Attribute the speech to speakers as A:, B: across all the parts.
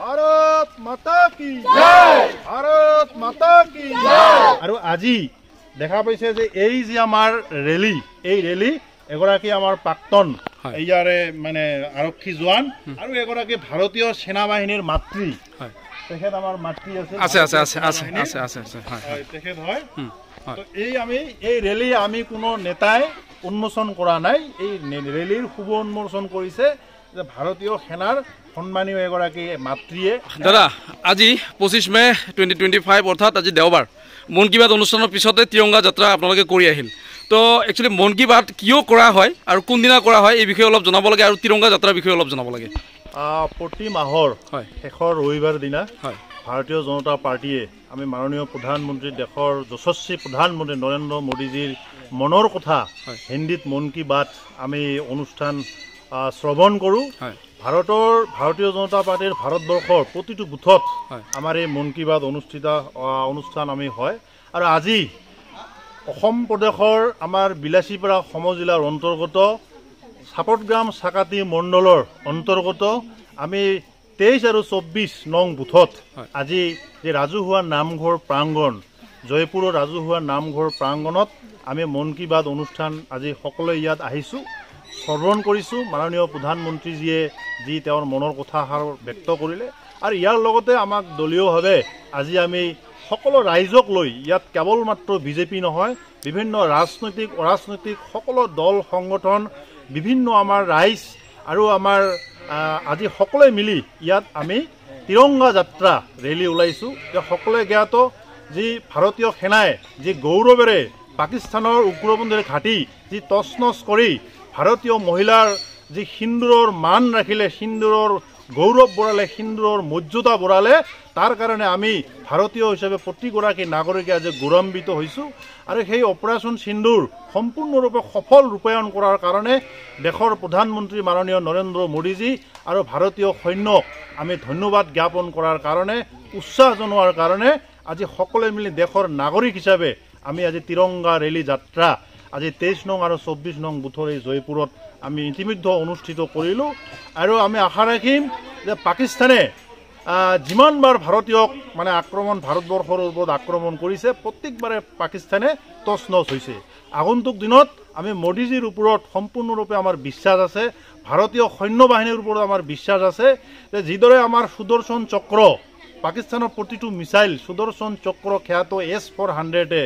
A: ভাৰত মাতা কি জয়, ভাৰত মাতা কি জয়। আৰু আজি দেখা পাইছে যে এই যে আমাৰ ৰেলী, এই ৰেলী এগৰাকী আমাৰ প্ৰাক্তন ইয়াৰে মানে আৰক্ষী জোৱান আৰু এগৰাকী ভাৰতীয় সেনা বাহিনীৰ মাতৃ, তেখেত আমাৰ মাতৃ তেখেত হয়। এই আমি এই ৰেলী আমি কোনো নেতাই উন্মোচন কৰা নাই, এই ৰেলীৰ শুভ উন্মোচন কৰিছে যে ভাৰতীয় সেনাৰ সন্মানীয় এগৰাকী মাতৃয়ে।
B: দাদা আজি 25 মে 2025 অৰ্থাৎ আজি দেওবাৰ, মন কি বাত অনুষ্ঠানৰ পিছতে তিৰংগা যাত্ৰা আপোনালোকে কৰি আহিল। তো একচুৱেলি মন কি বাত কিয় কৰা হয় আৰু কোনদিনা কৰা হয় এই বিষয়ে অলপ জনাব লাগে, আৰু তিৰংগা যাত্ৰাৰ বিষয়ে অলপ জনাব লাগে।
A: প্ৰতি মাহৰ শেষৰ ৰবিবাৰ দিনা ভাৰতীয় জনতা পাৰ্টীয়ে আমি মাননীয় প্ৰধানমন্ত্ৰী, দেশৰ যশস্বী প্ৰধানমন্ত্ৰী নৰেন্দ্ৰ মোদীজীৰ মনৰ কথা হিন্দীত মন কি বাত আমি অনুষ্ঠান শ্ৰৱণ কৰোঁ। ভাৰতীয় জনতা পাৰ্টীৰ ভাৰতবৰ্ষৰ প্ৰতিটো বুথত আমাৰ এই মন কি বাত অনুষ্ঠান আমি হয়। আৰু আজি অসম প্ৰদেশৰ আমাৰ বিলাসীপাৰা সমজিলাৰ অন্তৰ্গত চাপটগ্ৰাম চাকাতি মণ্ডলৰ অন্তৰ্গত আমি 23 আৰু 24 নং বুথত আজি যে ৰাজহুৱা নামঘৰ প্ৰাংগণ, জয়পুৰৰ ৰাজহুৱা নামঘৰ প্ৰাংগণত আমি মন কি বাত অনুষ্ঠান আজি সকলোৱে ইয়াত আহিছোঁ, শ্ৰৱণ কৰিছোঁ। মাননীয় প্ৰধানমন্ত্ৰীজীয়ে যি তেওঁৰ মনৰ কথাষাৰ ব্যক্ত কৰিলে, আৰু ইয়াৰ লগতে আমাক দলীয়ভাৱে আজি আমি সকলো ৰাইজক লৈ ইয়াত কেৱল মাত্ৰ বিজেপি নহয়, বিভিন্ন ৰাজনৈতিক অৰাজনৈতিক সকলো দল সংগঠন, বিভিন্ন আমাৰ ৰাইজ আৰু আমাৰ আজি সকলোৱে মিলি ইয়াত আমি তিৰংগা যাত্ৰা ৰেলী ওলাইছোঁ। সকলোৱে জ্ঞাত যি ভাৰতীয় সেনাই যি গৌৰৱেৰে পাকিস্তানৰ উগ্ৰপন্থীৰ ঘাটি যি তছনছ কৰি ভাৰতীয় মহিলাৰ যি সিন্দুৰৰ মান ৰাখিলে, সিন্দুৰৰ গৌৰৱ বঢ়ালে, সিন্দুৰৰ মৰ্যাদা বঢ়ালে, তাৰ কাৰণে আমি ভাৰতীয় হিচাপে প্ৰতিগৰাকী নাগৰিকে আজি গৌৰৱান্বিত হৈছোঁ। আৰু সেই অপাৰেশ্যন সিন্দুৰ সম্পূৰ্ণৰূপে সফল ৰূপায়ণ কৰাৰ কাৰণে দেশৰ প্ৰধানমন্ত্ৰী মাননীয় নৰেন্দ্ৰ মোদীজী আৰু ভাৰতীয় সৈন্যক আমি ধন্যবাদ জ্ঞাপন কৰাৰ কাৰণে, উৎসাহ জনোৱাৰ কাৰণে আজি সকলোৱে মিলি দেশৰ নাগৰিক হিচাপে আমি আজি তিৰংগা ৰেলী যাত্ৰা আজি 23 নং আৰু 24 নং বুথৰ এই জয়পুৰত আমি ইতিমধ্যে অনুষ্ঠিত কৰিলোঁ। আৰু আমি আশা ৰাখিম যে পাকিস্তানে যিমানবাৰ ভাৰতীয়ক মানে ভাৰতবৰ্ষৰ ওপৰত আক্ৰমণ কৰিছে, প্ৰত্যেকবাৰে পাকিস্তানে তছনছ হৈছে। আগন্তুক দিনত আমি মোদীজীৰ ওপৰত সম্পূৰ্ণৰূপে আমাৰ বিশ্বাস আছে, ভাৰতীয় সৈন্য বাহিনীৰ ওপৰত আমাৰ বিশ্বাস আছে যে যিদৰে আমাৰ সুদৰ্শন চক্ৰ পাকিস্তানৰ প্ৰতিটো মিছাইল সুদৰ্শন চক্ৰ খ্যাত S-400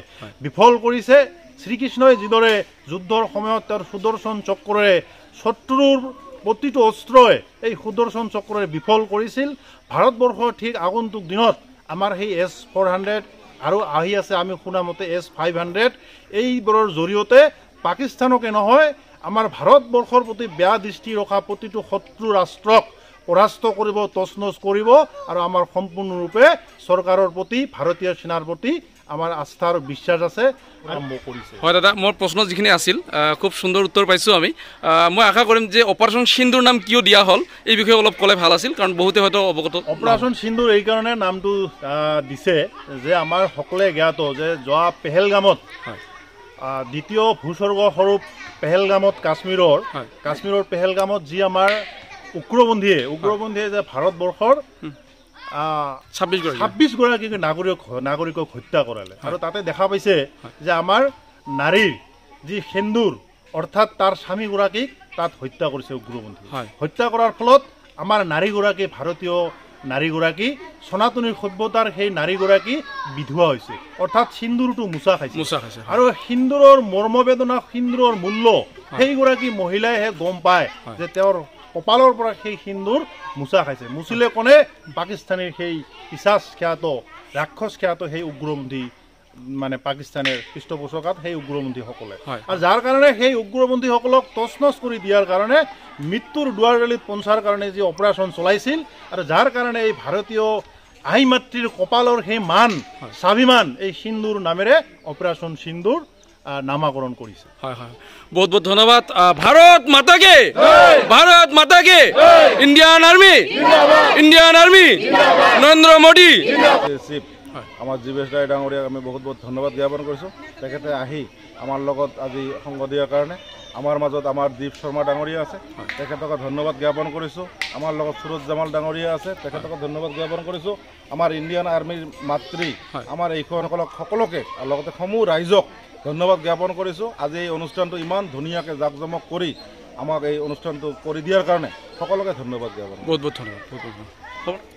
A: বিফল কৰিছে, শ্ৰীকৃষ্ণই যিদৰে যুদ্ধৰ সময়ত তেওঁৰ সুদৰ্শন চক্ৰৰে শত্ৰুৰ প্ৰতিটো অস্ত্ৰই এই সুদৰ্শন চক্ৰৰে বিফল কৰিছিল, ভাৰতবৰ্ষ ঠিক আগন্তুক দিনত আমাৰ সেই S-400 আৰু আহি আছে আমি শুনামতে S-500 এইবোৰৰ জৰিয়তে পাকিস্তানকে নহয় আমাৰ ভাৰতবৰ্ষৰ প্ৰতি বেয়া দৃষ্টি ৰখা প্ৰতিটো শত্ৰু ৰাষ্ট্ৰক পৰাস্ত কৰিব, তছনছ কৰিব। আৰু আমাৰ সম্পূৰ্ণৰূপে চৰকাৰৰ প্ৰতি, ভাৰতীয় সেনাৰ প্ৰতি আমাৰ আস্থাৰ বিশ্বাস আছে, আৰম্ভ কৰিছে।
B: হয় দাদা, মোৰ প্ৰশ্ন যিখিনি আছিল খুব সুন্দৰ উত্তৰ পাইছোঁ আমি। মই আশা কৰিম যে অপাৰেশ্যন সিন্দুৰ নাম কিয় দিয়া হ'ল এই বিষয়ে অলপ ক'লে ভাল আছিল, কাৰণ বহুতে হয়তো অৱগত।
A: অপাৰেশ্যন সিন্দুৰ এইকাৰণে নামটো দিছে যে আমাৰ সকলোৱে জ্ঞাত যে যোৱা পেহেলগামত দ্বিতীয় ভূস্বৰ্গস্বৰূপ পেহেলগামত কাশ্মীৰৰ পেহেলগামত যি আমাৰ উগ্ৰপন্থীয়ে যে ভাৰতবৰ্ষৰ 26 গৰাকী নাগৰিকক হত্যা কৰালে। আৰু তাতে দেখা পাইছে যে আমাৰ নাৰীৰ যি সেন্দুৰ অৰ্থাৎ তাৰ স্বামীগৰাকীক তাত হত্যা কৰিছে উগ্ৰপন্থী। হত্যা কৰাৰ ফলত আমাৰ নাৰীগৰাকী, ভাৰতীয় নাৰীগৰাকী, সনাতনী সভ্যতাৰ সেই নাৰীগৰাকী বিধৱা হৈছে, অৰ্থাৎ সিন্দুৰটো মোচা খাইছে। আৰু সিন্দুৰৰ মৰ্মবেদনা, সিন্দুৰৰ মূল্য সেইগৰাকী মহিলাইহে গম পায় যে তেওঁৰ কপালৰ পৰা সেই সিন্দুৰ মোচা খাইছে। মুচিলে কোনে? পাকিস্তানীৰ সেই পিছাচ খ্যাত, ৰাক্ষস খ্যাত সেই উগ্ৰপন্থী, মানে পাকিস্তানৰ পৃষ্ঠপোষকত সেই উগ্ৰপন্থীসকলে। আৰু যাৰ কাৰণে সেই উগ্ৰপন্থীসকলক তছনছ কৰি দিয়াৰ কাৰণে মৃত্যুৰ দুৱাৰদলিত পঞ্চাৰ কাৰণে যি অপাৰেশ্যন চলাইছিল, আৰু যাৰ কাৰণে এই ভাৰতীয় আই মাতৃৰ কপালৰ সেই মান, স্বাভিমান এই সিন্দুৰ নামেৰে অপাৰেশ্যন সিন্দুৰ নামাকৰণ কৰিছে।
B: হয় হয়, বহুত বহুত ধন্যবাদ। ভাৰত মাতাকে, ভাৰত মাতাকে, ইণ্ডিয়ান আৰ্মি, নৰেন্দ্ৰ মোদী।
C: আমাৰ জীৱেশ ৰায় ডাঙৰীয়াক আমি বহুত বহুত ধন্যবাদ জ্ঞাপন কৰিছোঁ। তেখেতে আহি আমাৰ লগত আজি সংগ দিয়াৰ কাৰণে আমাৰ মাজত আমাৰ দীপ শৰ্মা ডাঙৰীয়া আছে, তেখেতক ধন্যবাদ জ্ঞাপন কৰিছোঁ। আমাৰ লগত সুৰজ জামাল ডাঙৰীয়া আছে, তেখেতক ধন্যবাদ জ্ঞাপন কৰিছোঁ। আমাৰ ইণ্ডিয়ান আৰ্মিৰ মাতৃ আমাৰ এইসকলক সকলোকে আৰু লগতে সমূহ ৰাইজক ধন্যবাদ জ্ঞাপন কৰিছোঁ। আজি এই অনুষ্ঠানটো ইমান ধুনীয়াকৈ জাকজমক কৰি আমাক এই অনুষ্ঠানটো কৰি দিয়াৰ কাৰণে সকলোকে ধন্যবাদ জ্ঞাপন।
B: বহুত বহুত ধন্যবাদ, বহুত বহুত ধন্যবাদ।